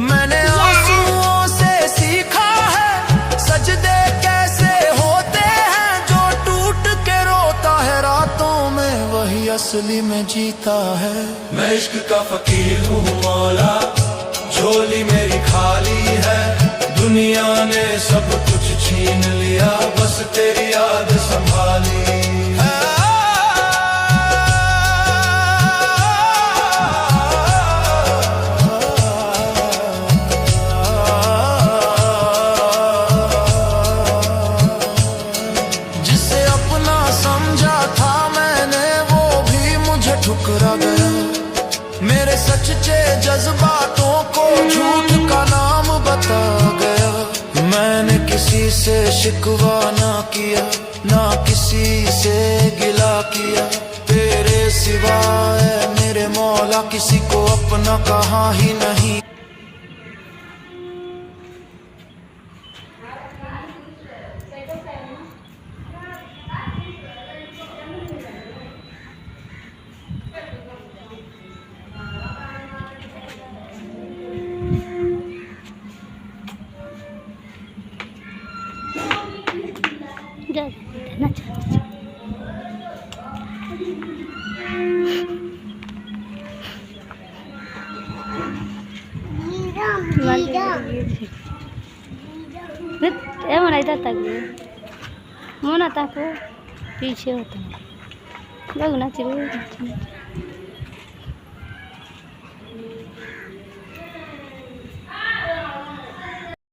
मैंने आंसुओं से सीखा है सजदे कैसे होते हैं, जो टूट के रोता है रातों में वही असली में जीता है। मैं इश्क का फकीर हूँ मौला, झोली मेरी खाली है, दुनिया ने सब कुछ छीन लिया, बस तेरी याद संभाली है। जिसे अपना समझा था मैंने वो भी मुझे ठुकरा गया, मेरे सच्चे जज्बातों को झूठ का नाम बता गया। मैंने किसी से शिकवा ना किया, ना किसी से गिला किया, तेरे सिवाय मेरे मौला किसी को अपना कहा ही नहीं। मोना ताको पीछे होता है लोग नाच रहे हैं।